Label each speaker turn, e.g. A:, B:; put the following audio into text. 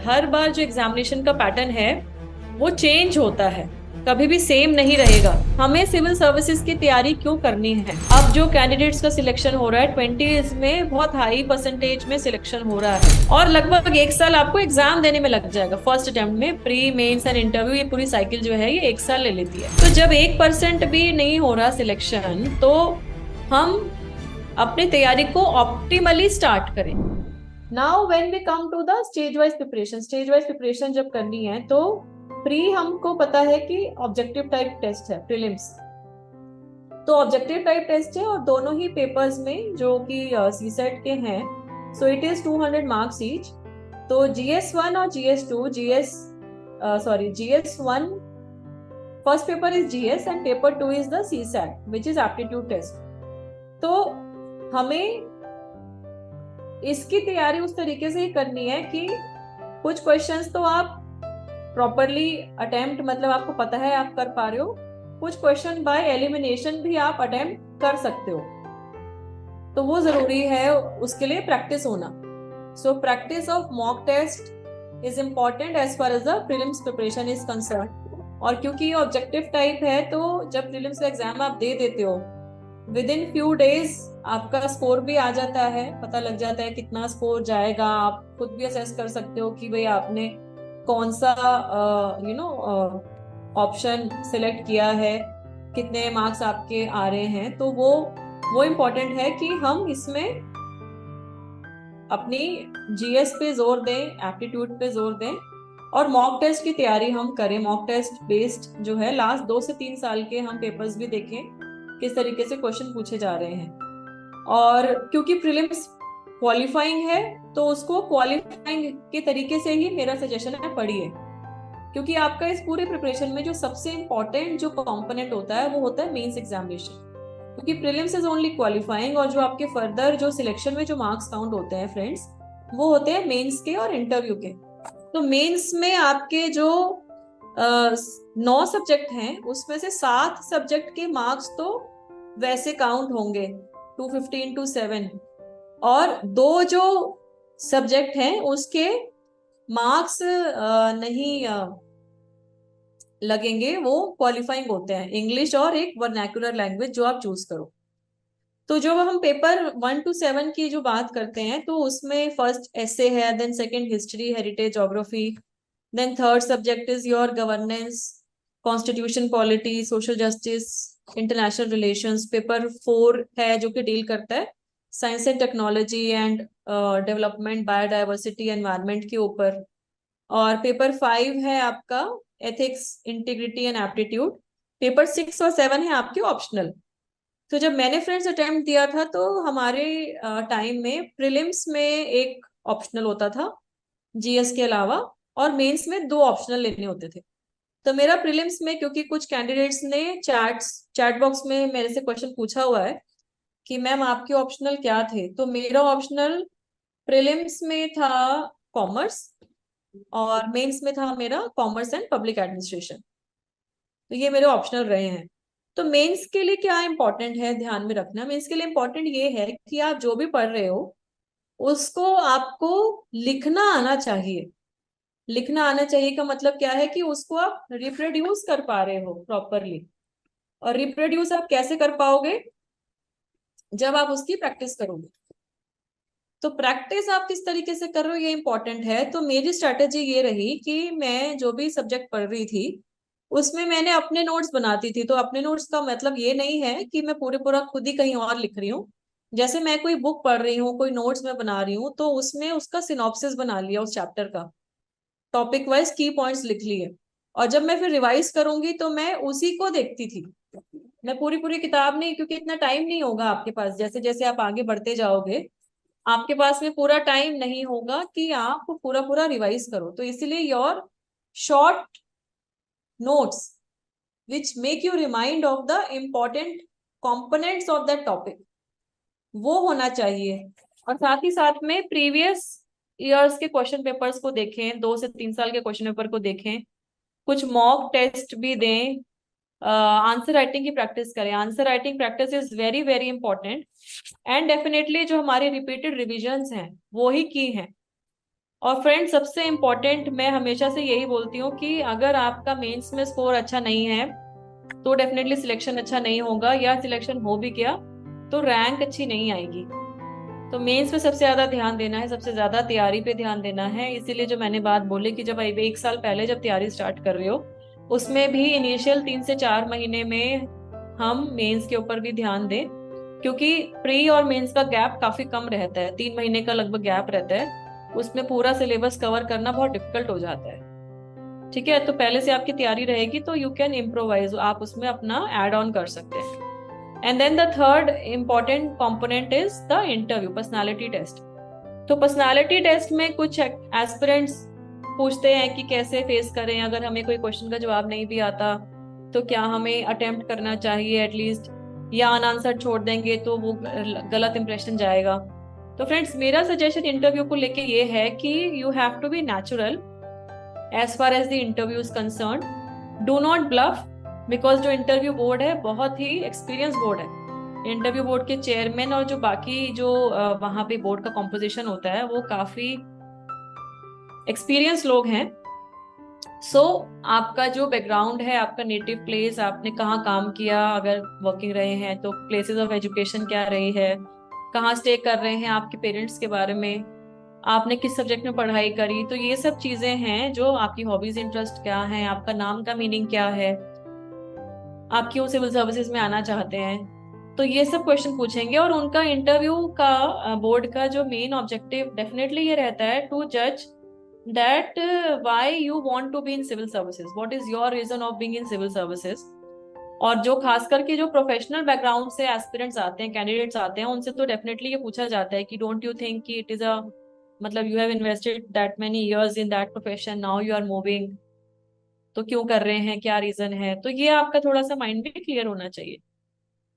A: हर बार जो एग्जामिनेशन का पैटर्न है वो चेंज होता है, कभी भी सेम नहीं रहेगा। हमें सिविल सर्विसेज की तैयारी क्यों करनी है? अब जो कैंडिडेट्स का सिलेक्शन हो रहा है 20 में, बहुत हाई परसेंटेज में सिलेक्शन हो रहा है और लगभग एक साल आपको एग्जाम देने में लग जाएगा। फर्स्ट अटेम्प्ट में प्री मेंस एंड इंटरव्यू, ये पूरी साइकिल जो है ये एक साल ले लेती है। तो जब 1% भी नहीं हो रहा सिलेक्शन, तो हम अपनी तैयारी को ऑप्टिमली स्टार्ट करें। Now when we come to the stage wise preparation, stage wise preparation जब करनी है तो प्री हमको पता है कि ऑब्जेक्टिव टाइप टेस्ट है, प्रीलिम्स तो ऑब्जेक्टिव टाइप टेस्ट है और दोनों ही पेपर्स में जो कि सीसेट के हैं, so it is 200 marks each. तो GS1 और GS2, GS1 first paper is GS and paper 2 is the CSAT which is aptitude test. तो हमें इसकी तैयारी उस तरीके से ही करनी है कि कुछ क्वेश्चंस तो आप प्रॉपरली अटेम्प्ट, मतलब आपको पता है आप कर पा रहे हो, कुछ क्वेश्चन बाय एलिमिनेशन भी आप अटेम्प्ट कर सकते हो, तो वो जरूरी है, उसके लिए प्रैक्टिस होना। So practice of mock test is important as far as the prelims preparation is concern. और क्योंकि ये ऑब्जेक्टिव टाइप है तो जब प्रीलिम्स का एग्जाम आप दे देते हो, विद इन फ्यू डेज आपका स्कोर भी आ जाता है, पता लग जाता है कितना स्कोर जाएगा, आप खुद भी असेस कर सकते हो कि भाई आपने कौन सा ऑप्शन सिलेक्ट किया है, कितने मार्क्स आपके आ रहे हैं। तो वो इम्पोर्टेंट है कि हम इसमें अपनी GS पे जोर दें, एप्टीट्यूड पे जोर दें और मॉक टेस्ट की तैयारी हम करें। मॉक टेस्ट बेस्ड जो है लास्ट 2 से 3 साल के हम पेपर्स भी देखें किस तरीके से क्वेश्चन पूछे जा रहे हैं। और क्योंकि प्रीलिम्स क्वालिफाइंग है तो उसको क्वालिफाइंग के तरीके से ही मेरा सजेशन है पढ़िए, क्योंकि आपका इस पूरे प्रिपरेशन में जो सबसे इंपॉर्टेंट जो कंपोनेंट होता है वो होता है मेंस एग्जामिनेशन, क्योंकि प्रीलिम्स इज ओनली क्वालिफाइंग और जो आपके फर्दर जो सिलेक्शन में जो मार्क्स काउंट होते हैं फ्रेंड्स, वो होते हैं मेंस के और इंटरव्यू के। तो मेंस में आपके जो 9 सब्जेक्ट हैं उसमें से 7 सब्जेक्ट के मार्क्स तो वैसे काउंट होंगे 215 to 7, और 2 जो सब्जेक्ट हैं उसके मार्क्स नहीं लगेंगे, वो क्वालिफाइंग होते हैं, इंग्लिश और एक वर्नैकुलर लैंग्वेज जो आप चूज करो। तो जो हम पेपर 1 to 7 की जो बात करते हैं तो उसमें फर्स्ट ऐसे है, then second history, heritage, geography, then third subject is your governance, constitution, polity, social justice, international relations. Paper 4 है जो कि डील करता है science and technology and development, biodiversity, environment के ऊपर। और पेपर 5 है आपका ethics, integrity and aptitude. Paper 6 और 7 है आपके ऑप्शनल। तो जब मैंने फ्रेंड्स अटेम्प्ट दिया था तो हमारे टाइम में प्रीलिम्स में एक ऑप्शनल होता था GS के अलावा, और मेंस में 2 ऑप्शनल लेने होते थे। तो मेरा प्रीलिम्स में, क्योंकि कुछ कैंडिडेट्स ने चैट बॉक्स में मेरे से क्वेश्चन पूछा हुआ है कि मैम आपके ऑप्शनल क्या थे, तो मेरा ऑप्शनल प्रीलिम्स में था कॉमर्स और मेंस में था मेरा कॉमर्स एंड पब्लिक एडमिनिस्ट्रेशन। तो ये मेरे ऑप्शनल रहे हैं। तो मेंस के लिए क्या इंपॉर्टेंट है ध्यान में रखना, मेंस के लिए इंपॉर्टेंट ये है कि आप जो भी पढ़ रहे हो उसको आपको लिखना आना चाहिए। लिखना आना चाहिए का मतलब क्या है कि उसको आप रिप्रोड्यूस कर पा रहे हो प्रॉपरली। और रिप्रोड्यूस आप कैसे कर पाओगे? जब आप उसकी प्रैक्टिस करोगे। तो प्रैक्टिस आप किस तरीके से कर रहे हो ये इंपॉर्टेंट है। तो मेरी स्ट्रेटेजी ये रही कि मैं जो भी सब्जेक्ट पढ़ रही थी उसमें मैंने अपने नोट्स बनाती थी। तो अपने नोट्स का मतलब ये नहीं है कि मैं पूरा खुद ही कहीं और लिख रही हूँ। जैसे मैं कोई बुक पढ़ रही हूँ, कोई नोट्स में बना रही हूँ, तो उसमें उसका सिनॉप्सिस बना लिया उस चैप्टर का, टॉपिक वाइज की पॉइंट्स लिख लिए। और जब मैं फिर रिवाइज करूंगी तो मैं उसी को देखती थी, मैं पूरी पूरी किताब नहीं, क्योंकि इतना टाइम नहीं होगा आपके पास। जैसे जैसे आप आगे बढ़ते जाओगे आपके पास में पूरा टाइम नहीं होगा कि आप पूरा पूरा रिवाइज करो। तो इसीलिए your short notes which make you remind of the important components of that topic, वो होना चाहिए। और साथ ही साथ में प्रीवियस ईयर्स के क्वेश्चन पेपर्स को देखें, 2 से 3 साल के क्वेश्चन पेपर को देखें, कुछ मॉक टेस्ट भी दें, आंसर राइटिंग की प्रैक्टिस करें। Answer writing practice is very very important and definitely जो हमारे रिपीटेड रिविजन्स हैं वो ही की हैं। और फ्रेंड सबसे इम्पोर्टेंट मैं हमेशा से यही बोलती हूँ कि अगर आपका मेंस में स्कोर अच्छा नहीं है तो डेफिनेटली सिलेक्शन अच्छा नहीं होगा, या सिलेक्शन हो भी गया तो रैंक अच्छी नहीं आएगी। तो मेंस पे सबसे ज्यादा ध्यान देना है, सबसे ज्यादा तैयारी पे ध्यान देना है। इसीलिए जो मैंने बात बोली कि जब एक साल पहले जब तैयारी स्टार्ट कर रहे हो, उसमें भी इनिशियल 3 से 4 महीने में हम मेंस के ऊपर भी ध्यान दें, क्योंकि प्री और मेंस का गैप काफी कम रहता है, 3 महीने का लगभग गैप रहता है। उसमें पूरा सिलेबस कवर करना बहुत डिफिकल्ट हो जाता है। ठीक है, तो पहले से आपकी तैयारी रहेगी तो यू कैन इम्प्रोवाइज, आप उसमें अपना एड ऑन कर सकते हैं। And then the third important component is the interview, personality test. तो पर्सनालिटी टेस्ट में कुछ एस्पिरेंट्स पूछते हैं कि कैसे फेस करें, अगर हमें कोई क्वेश्चन का जवाब नहीं भी आता तो क्या हमें अटेम्प्ट करना चाहिए एटलीस्ट, या अनआंसर्ड छोड़ देंगे तो वो गलत इंप्रेशन जाएगा। तो फ्रेंड्स मेरा सजेशन इंटरव्यू को लेके ये है कि you have to be natural as far as the interview is concern. Do not bluff, because जो इंटरव्यू बोर्ड है बहुत ही एक्सपीरियंस बोर्ड है। इंटरव्यू बोर्ड के चेयरमैन और जो बाकी जो वहां पे बोर्ड का कॉम्पोजिशन होता है वो काफी एक्सपीरियंस लोग हैं। सो आपका जो बैकग्राउंड है, आपका नेटिव प्लेस, आपने कहाँ काम किया, अगर वर्किंग रहे हैं तो प्लेसेस ऑफ एजुकेशन क्या रही है, कहाँ स्टे कर रहे हैं, आपके पेरेंट्स के बारे में, आपने किस सब्जेक्ट में पढ़ाई करी, तो ये सब चीजें हैं। जो आपकी हॉबीज इंटरेस्ट क्या है, आपका नाम का मीनिंग क्या है, आप क्यों सिविल सर्विसेज में आना चाहते हैं, तो ये सब क्वेश्चन पूछेंगे। और उनका इंटरव्यू का बोर्ड का जो मेन ऑब्जेक्टिव डेफिनेटली ये रहता है टू जज that why you want to be in civil services, what is your reason of being in civil services। और जो खास करके जो प्रोफेशनल बैकग्राउंड से एस्पिरेंट्स आते हैं, कैंडिडेट्स आते हैं, उनसे तो डेफिनेटली ये पूछा जाता है कि डोंट यू थिंक कि इट इज अ, मतलब you have invested that many years in that profession, now you are moving, तो क्यों कर रहे हैं, क्या रीजन है। तो ये आपका थोड़ा सा माइंड भी क्लियर होना चाहिए।